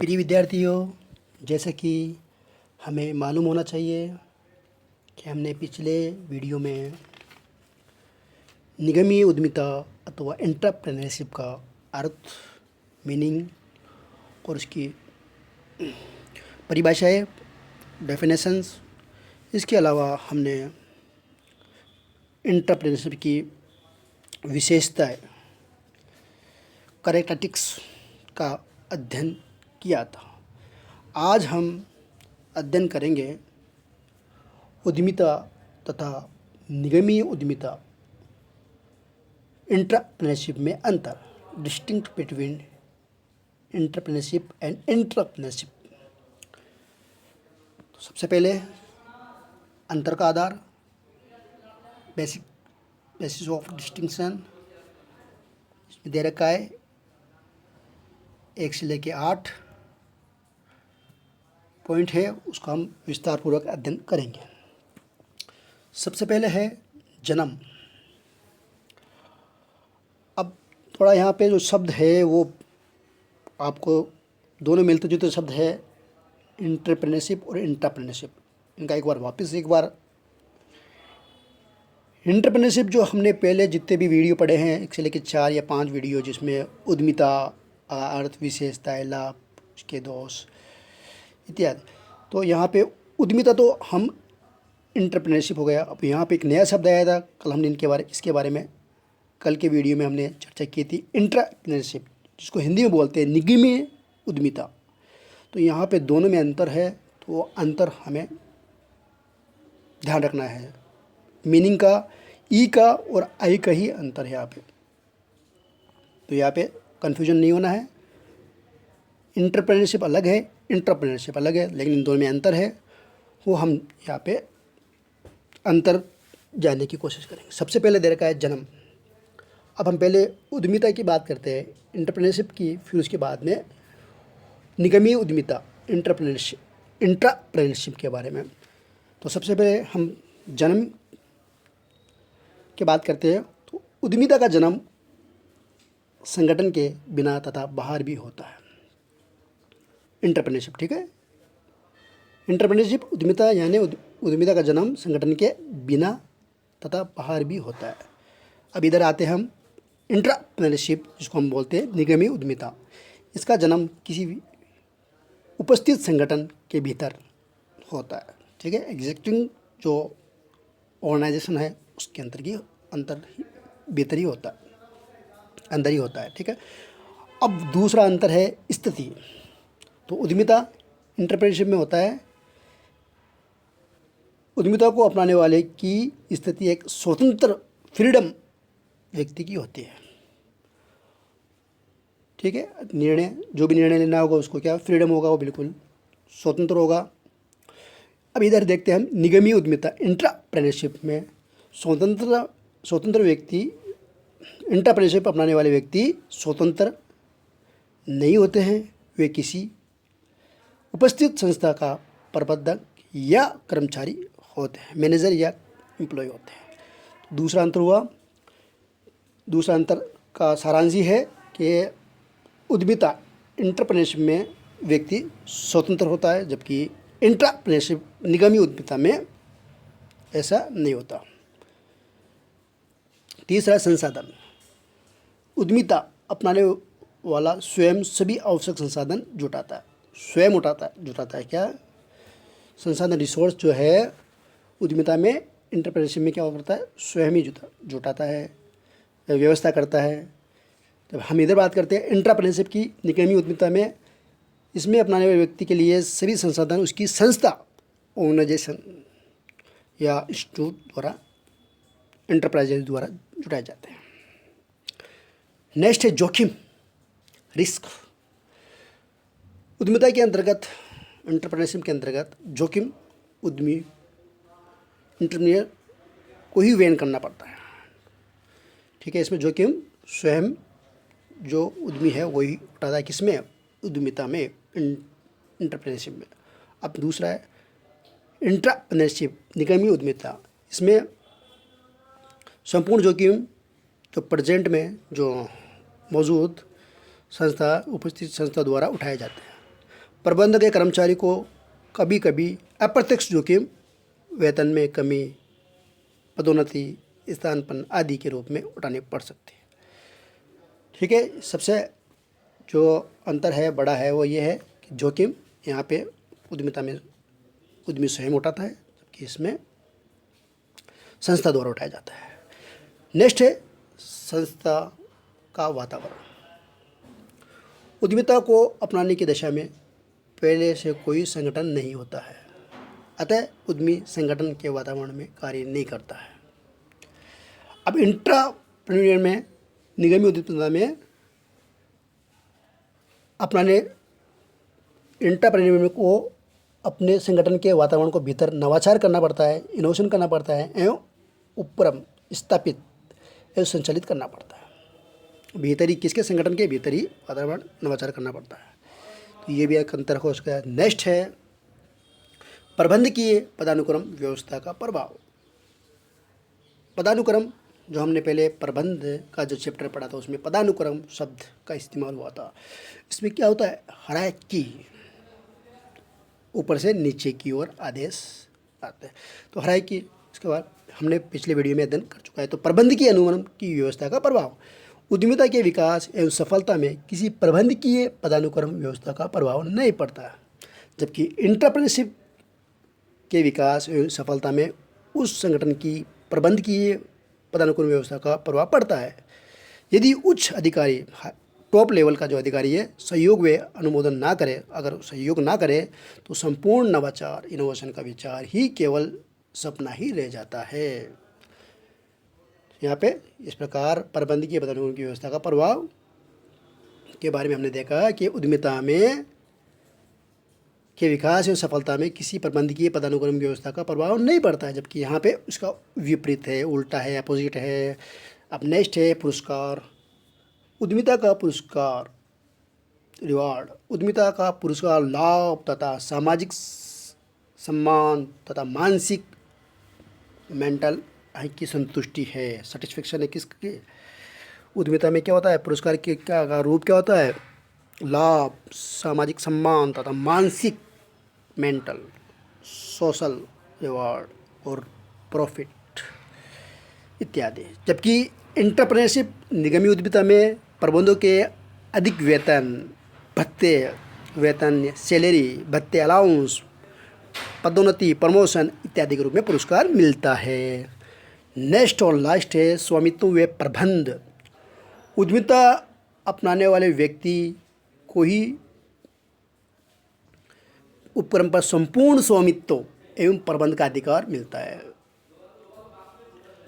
प्रिय विद्यार्थियों, जैसा कि हमें मालूम होना चाहिए कि हमने पिछले वीडियो में निगमीय उद्यमिता अथवा एंटरप्रेन्योरशिप का अर्थ, मीनिंग और उसकी परिभाषाएं, डेफिनेशंस, इसके अलावा हमने एंटरप्रेन्योरशिप की विशेषताएं, कैरेक्टरिस्टिक्स का अध्ययन किया था। आज हम अध्ययन करेंगे उद्यमिता तथा निगमीय उद्यमिता, एंटरप्रेन्योरशिप में अंतर, distinct between entrepreneurship and entrepreneurship. तो सबसे पहले अंतर का आधार, बेसिस ऑफ डिस्टिंक्शन, इसमें दे रखा है 1 से लेके 8 पॉइंट है, उसका हम विस्तार पूर्वक अध्ययन करेंगे। सबसे पहले है जन्म। अब थोड़ा यहाँ पे जो शब्द है वो आपको दोनों मिलते जुलते शब्द है, एंटरप्रेन्योरशिप और एंटरप्रेन्योरशिप। इनका एक बार एंटरप्रेन्योरशिप जो हमने पहले जितने भी वीडियो पढ़े हैं, 1 से लेकर 4 या 5 वीडियो, जिसमें उद्यमिता, अर्थ, विशेषताएं, लाभ, उसके दोष इत्यादि। तो यहाँ पे उद्यमिता तो हम एंटरप्रेन्योरशिप हो गया। अब यहाँ पे एक नया शब्द आया था, कल हमने इसके बारे में कल के वीडियो में हमने चर्चा की थी, एंटरप्रेन्योरशिप, जिसको हिंदी में बोलते हैं निगमीय उद्यमिता। तो यहाँ पे दोनों में अंतर है, तो वो अंतर हमें ध्यान रखना है। मीनिंग का ई का और आई का ही अंतर है यहाँ पे, तो यहाँ पे कन्फ्यूजन नहीं होना है। एंटरप्रेन्योरशिप अलग है, एंटरप्रेन्योरशिप अलग है, लेकिन इन दोनों में अंतर है, वो हम यहाँ पे अंतर जानने की कोशिश करेंगे। सबसे पहले दे रखा है जन्म। अब हम पहले उद्यमिता की बात करते हैं, एंटरप्रेन्योरशिप की, फिर उसके बाद में निगमीय उद्यमिता, एंटरप्रेन्योरशिप के बारे में। तो सबसे पहले हम जन्म की बात करते हैं। तो उद्यमिता का जन्म संगठन के बिना तथा बाहर भी होता है। एंटरप्रेन्योरशिप, ठीक है। एंटरप्रेन्योरशिप उद्यमिता यानी उद्यमिता का जन्म संगठन के बिना तथा बाहर भी होता है। अब इधर आते हैं हम एंटरप्रेन्योरशिप, जिसको हम बोलते हैं निगमीय उद्यमिता। इसका जन्म किसी भी उपस्थित संगठन के भीतर होता है, ठीक है। एग्जिस्टिंग जो ऑर्गेनाइजेशन है उसके भीतर ही होता है, अंदर ही होता है, ठीक है। अब दूसरा अंतर है स्थिति। तो उद्यमिता एंटरप्रेन्योरशिप में होता है, उद्यमिता को अपनाने वाले की स्थिति एक स्वतंत्र फ्रीडम व्यक्ति की होती है, ठीक है। जो भी निर्णय लेना होगा उसको क्या फ्रीडम होगा, वो बिल्कुल स्वतंत्र होगा। अब इधर देखते हैं हम निगमीय उद्यमिता, एंटरप्रेन्योरशिप में स्वतंत्र व्यक्ति, एंटरप्रेन्योरशिप अपनाने वाले व्यक्ति स्वतंत्र नहीं होते हैं, वे किसी उपस्थित संस्था का प्रबंधक या कर्मचारी होते हैं, मैनेजर या एम्प्लॉय होते हैं। दूसरा अंतर का सारांश ही है कि उद्यमिता एंटरप्रेन्योरशिप में व्यक्ति स्वतंत्र होता है, जबकि एंटरप्रेन्योरशिप निगमीय उद्यमिता में ऐसा नहीं होता। तीसरा संसाधन। उद्यमिता अपनाने वाला स्वयं सभी आवश्यक संसाधन जुटाता है क्या संसाधन, रिसोर्स जो है उद्यमिता में, एंटरप्रेन्योरशिप में क्या करता है, स्वयं ही जुटाता है, व्यवस्था करता है। तो हम इधर बात करते हैं एंटरप्रेन्योरशिप की, निगमीय उद्यमिता में, इसमें अपनाने वाले व्यक्ति के लिए सभी संसाधन उसकी संस्था, ऑर्गेनाइजेशन या इंस्टीट्यूट द्वारा, एंटरप्राइजेज द्वारा जुटाए जाते हैं। नेक्स्ट है जोखिम, रिस्क। उद्यमिता के अंतर्गत, एंटरप्रेन्योरशिप के अंतर्गत जोखिम एंटरप्रेन्योर को ही वहन करना पड़ता है, ठीक है। इसमें जोखिम स्वयं जो उद्यमी है वही उठाता है, किसमें, उद्यमिता में, एंटरप्रेन्योरशिप में। अब दूसरा है एंटरप्रेन्योरशिप, निगमीय उद्यमिता। इसमें संपूर्ण जोखिम जो प्रेजेंट में जो मौजूद संस्था, उपस्थित संस्था द्वारा उठाए जाते हैं। प्रबंधक के कर्मचारी को कभी कभी अप्रत्यक्ष जोखिम, वेतन में कमी, पदोन्नति, स्थानापन्न आदि के रूप में उठाने पड़ सकते हैं। ठीक है, सबसे जो अंतर है बड़ा है वो ये है कि जोखिम यहाँ पे उद्यमिता में उद्यमी स्वयं उठाता है, जबकि इसमें संस्था द्वारा उठाया जाता है। नेक्स्ट है संस्था का वातावरण। उद्यमिता को अपनाने की दशा में पहले से कोई संगठन नहीं होता है, अतः उद्यमी संगठन के वातावरण में कार्य नहीं करता है। अब इंट्राप्रेन्योर में, निगमी उद्यमिता में अपनाने इंट्राप्रेन्योर को अपने संगठन के वातावरण को भीतर नवाचार करना पड़ता है, इनोवेशन करना पड़ता है एवं उपक्रम स्थापित एवं संचालित करना पड़ता है। भीतरी किसके संगठन के भीतर ही वातावरण नवाचार करना पड़ता है। तो ये भी एक अंतर हो सकता है। नेक्स्ट है प्रबंधकीय पदानुक्रम व्यवस्था का प्रभाव। पदानुक्रम जो हमने पहले प्रबंध का जो चैप्टर पढ़ा था उसमें पदानुक्रम शब्द का इस्तेमाल हुआ था। इसमें क्या होता है, हायरार्की, ऊपर से नीचे की ओर आदेश आते हैं। तो हायरार्की, इसके बाद हमने पिछले वीडियो में अध्ययन कर चुका है। तो प्रबंधकीय अनुक्रम की व्यवस्था का प्रभाव। उद्यमिता के विकास एवं सफलता में किसी प्रबंधकीय पदानुक्रम व्यवस्था का प्रभाव नहीं पड़ता, जबकि एंटरप्रेन्योरशिप के विकास एवं सफलता में उस संगठन की प्रबंधकीय पदानुक्रम व्यवस्था का प्रभाव पड़ता है। यदि उच्च अधिकारी, टॉप लेवल का जो अधिकारी है, सहयोग व अनुमोदन ना करे, अगर सहयोग ना करे तो संपूर्ण नवाचार, इनोवेशन का विचार ही केवल सपना ही रह जाता है। यहाँ पे इस प्रकार प्रबंधकीय पदानुक्रम की व्यवस्था का प्रभाव के बारे में हमने देखा कि उद्यमिता में के विकास एवं सफलता में किसी प्रबंधकीय पदानुक्रम व्यवस्था का प्रभाव नहीं पड़ता है, जबकि यहाँ पे उसका विपरीत है, उल्टा है, अपोजिट है। अब नेक्स्ट है पुरस्कार। उद्यमिता का पुरस्कार, रिवार्ड। उद्यमिता का पुरस्कार लाभ तथा सामाजिक सम्मान तथा मानसिक, मेंटल की संतुष्टि है, सेटिस्फेक्शन है। किसके उद्यमिता में क्या होता है, पुरस्कार के क्या रूप क्या होता है, लाभ, सामाजिक सम्मान तथा मानसिक, मेंटल, सोशल रिवार्ड और प्रॉफिट इत्यादि। जबकि एंटरप्रेन्योरशिप, निगमी उद्यमिता में प्रबंधों के अधिक वेतन, भत्ते, वेतन, सैलरी, भत्ते, अलाउंस, पदोन्नति, प्रमोशन इत्यादि के रूप में पुरस्कार मिलता है। नेक्स्ट और लास्ट है स्वामित्व व प्रबंध। उद्यमिता अपनाने वाले व्यक्ति को ही उपक्रम पर संपूर्ण स्वामित्व एवं प्रबंध का अधिकार मिलता है।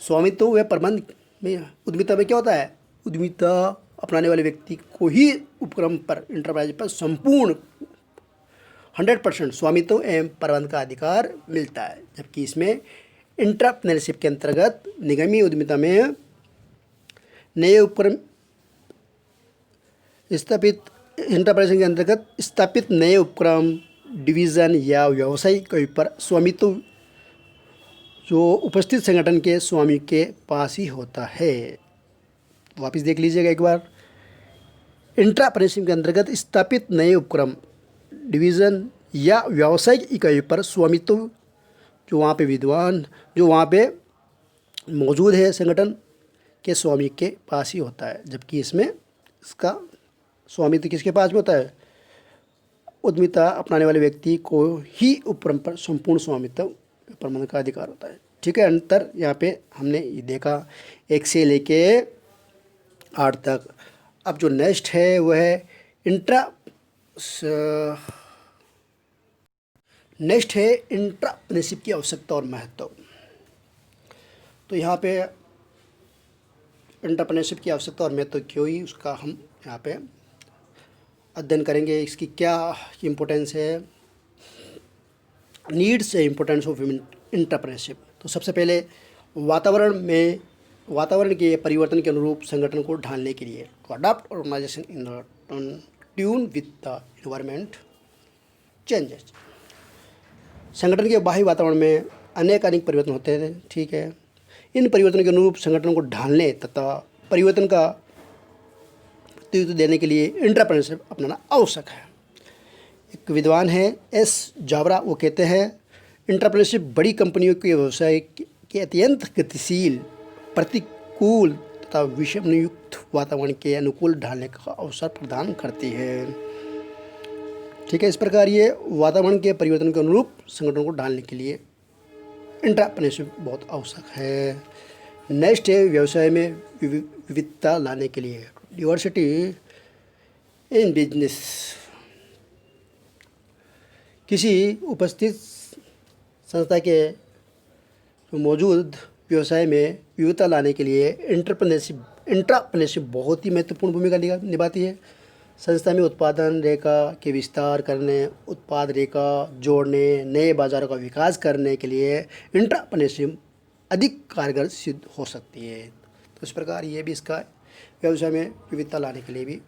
स्वामित्व व प्रबंध में उद्यमिता में क्या होता है, उद्यमिता अपनाने वाले व्यक्ति को ही उपक्रम पर, इंटरप्राइज पर संपूर्ण 100% स्वामित्व एवं प्रबंध का अधिकार मिलता है। जबकि इसमें एंटरप्रेन्योरशिप के अंतर्गत, निगमी उद्यमिता में नए उपक्रम स्थापित, एंटरप्रेन्योरशिप के अंतर्गत स्थापित नए उपक्रम, डिवीज़न या व्यावसायिक पर स्वामित्व जो उपस्थित संगठन के स्वामी के पास ही होता है। वापस देख लीजिएगा एक बार। एंटरप्रेन्योरशिप के अंतर्गत स्थापित नए उपक्रम, डिवीज़न या व्यावसायिक इकाई पर स्वामित्व जो वहाँ पे विद्वान, जो वहाँ पे मौजूद है संगठन के स्वामी के पास ही होता है। जबकि इसमें इसका स्वामित्व किसके पास में होता है, उद्यमिता अपनाने वाले व्यक्ति को ही उपक्रम पर संपूर्ण स्वामित्व प्रबंधन का अधिकार होता है। ठीक है, अंतर यहाँ पे हमने ये देखा 1 से लेके 8 तक। अब जो नेक्स्ट है वह है एंटरप्रेन्योरशिप की आवश्यकता और महत्व। तो यहाँ पे एंटरप्रेन्योरशिप की आवश्यकता और महत्व क्यों ही, उसका हम यहाँ पे अध्ययन करेंगे। इसकी क्या इम्पोर्टेंस है, needs a importance of entrepreneurship. तो सबसे पहले वातावरण के परिवर्तन के अनुरूप संगठन को ढालने के लिए, to adopt organisation in tune with the environment changes. संगठन के बाह्य वातावरण में अनेक परिवर्तन होते हैं। ठीक है, इन परिवर्तनों के अनुरूप संगठन को ढालने तथा परिवर्तन का नेतृत्व देने के लिए एंटरप्रेन्योरशिप अपनाना आवश्यक है। एक विद्वान है एस जावरा, वो कहते हैं एंटरप्रेन्योरशिप बड़ी कंपनियों के व्यवसाय के अत्यंत गतिशील, प्रतिकूल तथा विषमयुक्त वातावरण के अनुकूल ढालने का अवसर प्रदान करती है। ठीक है, इस प्रकार ये वातावरण के परिवर्तन के अनुरूप संगठन को ढालने के लिए एंटरप्रेन्योरशिप बहुत आवश्यक है। नेक्स्ट है व्यवसाय में विविधता लाने के लिए डिवर्सिटी इन बिजनेस। किसी उपस्थित संस्था के मौजूद व्यवसाय में विविधता लाने के लिए एंटरप्रेन्योरशिप बहुत ही महत्वपूर्ण भूमिका निभाती है। संस्था में उत्पादन रेखा के विस्तार करने, उत्पाद रेखा जोड़ने, नए बाज़ारों का विकास करने के लिए एंटरप्रेन्योरशिप अधिक कारगर सिद्ध हो सकती है। तो इस प्रकार ये भी इसका व्यवसाय में विविधता लाने के लिए भी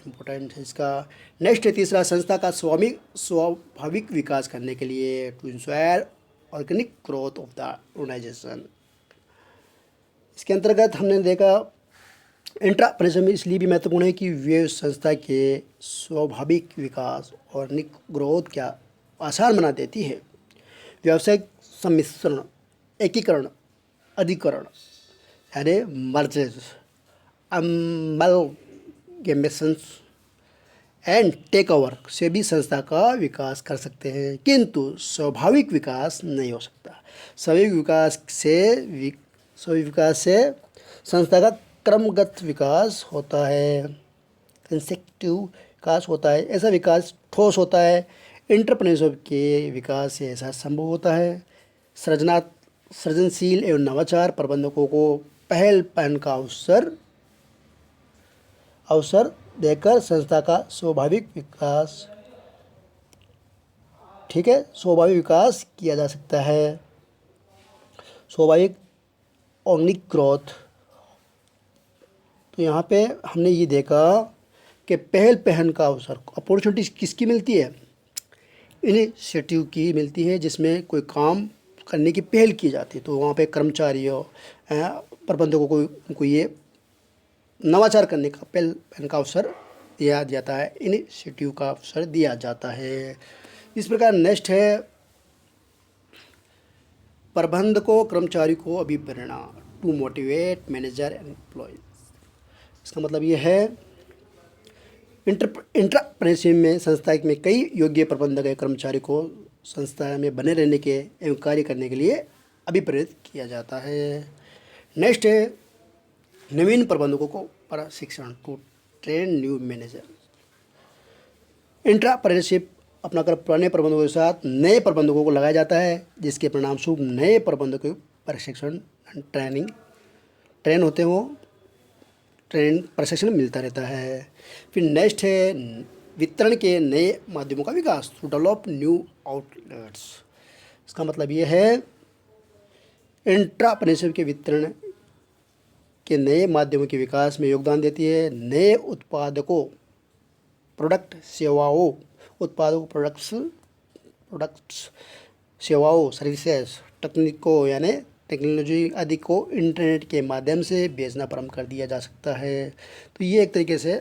इम्पोर्टेंट है। इसका नेक्स्ट है तीसरा, संस्था का स्वाभाविक विकास करने के लिए to ensure organic growth of the organisation. इसके अंतर्गत हमने देखा एंटरप्रेन्योरशिप इसलिए भी महत्वपूर्ण है कि वे संस्था के स्वाभाविक विकास और ऑर्गेनिक ग्रोथ क्या आसान बना देती है। व्यावसायिक सम्मिश्रण, एकीकरण, अधिकरण यानी मर्जर्स, अमलगेमेशंस एंड टेक ओवर से भी संस्था का विकास कर सकते हैं, किंतु स्वाभाविक विकास नहीं हो सकता। स्वाभाविक विकास से संस्था का क्रमगत विकास होता है, कंसेक्टिव विकास होता है। ऐसा विकास ठोस होता है। एंटरप्रेन्योरशिप के विकास से ऐसा संभव होता है। सृजनशील एवं नवाचार प्रबंधकों को पहल का अवसर देकर संस्था का स्वाभाविक विकास, ठीक है, स्वाभाविक विकास किया जा सकता है। स्वाभाविक ऑर्गेनिक ग्रोथ, तो यहाँ पे हमने ये देखा कि पहल का अवसर, अपॉर्चुनिटी किसकी मिलती है? इनिशिएटिव की मिलती है, जिसमें कोई काम करने की पहल की जाती है। तो वहाँ पे कर्मचारियों, प्रबंधकों को उनको ये नवाचार करने का पहल का अवसर दिया जाता है, इनिशिएटिव का अवसर दिया जाता है। इस प्रकार नेक्स्ट है प्रबंधकों कर्मचारी को अभिप्रेरणा to motivate manager and employees. इसका मतलब ये है एंटरप्रेन्योरशिप में संस्था में कई योग्य प्रबंधक कर्मचारी को संस्था में बने रहने के एवं कार्य करने के लिए अभिप्रेरित किया जाता है। नेक्स्ट है नवीन प्रबंधकों को प्रशिक्षण to train new manager. Entrepreneurship अपनाकर पुराने प्रबंधकों के साथ नए प्रबंधकों को लगाया जाता है, जिसके परिणामस्वरूप नए प्रबंधकों को प्रशिक्षण ट्रेन होते हैं, वो प्रशिक्षण मिलता रहता है। फिर नेक्स्ट है वितरण के नए माध्यमों का विकास टू डेवलप न्यू आउटलेट्स। इसका मतलब ये है एंटरप्रेन्योरशिप के वितरण के नए माध्यमों के विकास में योगदान देती है। नए उत्पादकों, प्रोडक्ट्स, सेवाओं, सर्विसेज, तकनीकों यानी टेक्नोलॉजी आदि को इंटरनेट के माध्यम से बेचना प्रारंभ कर दिया जा सकता है। तो ये एक तरीके से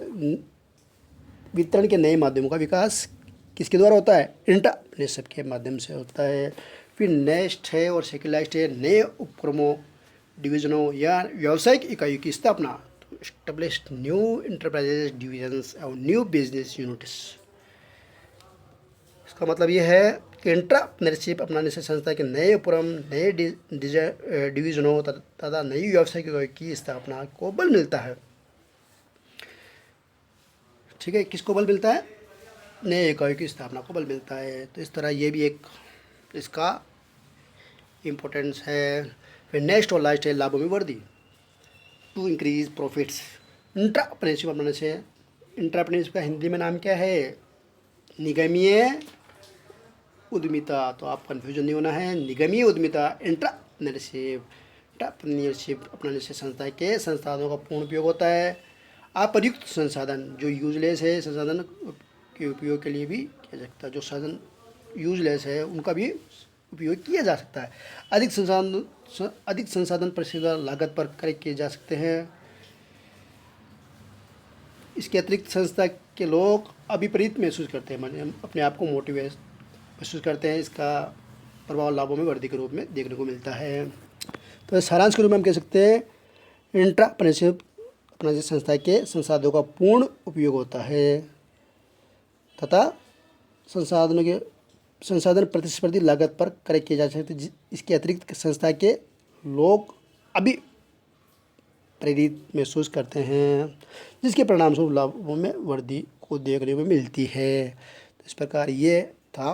वितरण के नए माध्यमों का विकास किसके द्वारा होता है? एंटरप्रेन्योरशिप के माध्यम से होता है। फिर नेक्स्ट है और सेकेंड है नए उपक्रमों, डिवीजनों या व्यावसायिक इकाइयों की स्थापना to establish new enterprises divisions और न्यू बिजनेस यूनिट्स। इसका मतलब ये है कि एंटरप्रेन्योरशिप अपनाने से संस्था के नए उपक्रम, नए डिवीजनों तथा नई व्यावसायिक इकाइयों की स्थापना को बल मिलता है। ठीक है, किसको बल मिलता है? नए इकाइयों की स्थापना को बल मिलता है। तो इस तरह ये भी एक इसका इम्पोर्टेंस है। फिर नेक्स्ट और लास्ट है लाभों में वृद्धि टू इंक्रीज प्रॉफिट्स। एंटरप्रेन्योरशिप अपनाने से, एंटरप्रेन्योरशिप का हिंदी में नाम क्या है? निगमीय उद्यमिता। तो आप कन्फ्यूजन नहीं होना है, निगमीय उद्यमिता एंटरप्रेन्योरशिप अपनाने से संस्था के संसाधनों का पूर्ण उपयोग होता है। अप्रयुक्त संसाधन जो यूजलेस है, संसाधन के उपयोग के लिए भी किया जा सकता है। जो साधन यूजलेस है उनका भी उपयोग किया जा सकता है। अधिक संसाधन परिचालन लागत पर क्रय किए जा सकते हैं। इसके अतिरिक्त संस्था के लोग अभिप्रेत महसूस करते हैं, माने हम अपने आप को मोटिवेट महसूस करते हैं। इसका प्रभाव लाभों में वृद्धि के रूप में देखने को मिलता है। तो सारांश के रूप में हम कह सकते हैं एंटरप्रेन्योरशिप अपना संस्था के संसाधनों का पूर्ण उपयोग होता है तथा संसाधन प्रतिस्पर्धी लागत पर क्रय किए जा सकते हैं। इसके अतिरिक्त संस्था के लोग अभी प्रेरित महसूस करते हैं, जिसके परिणामस्वरूप लाभों में वृद्धि को देखने को मिलती है। तो इस प्रकार ये था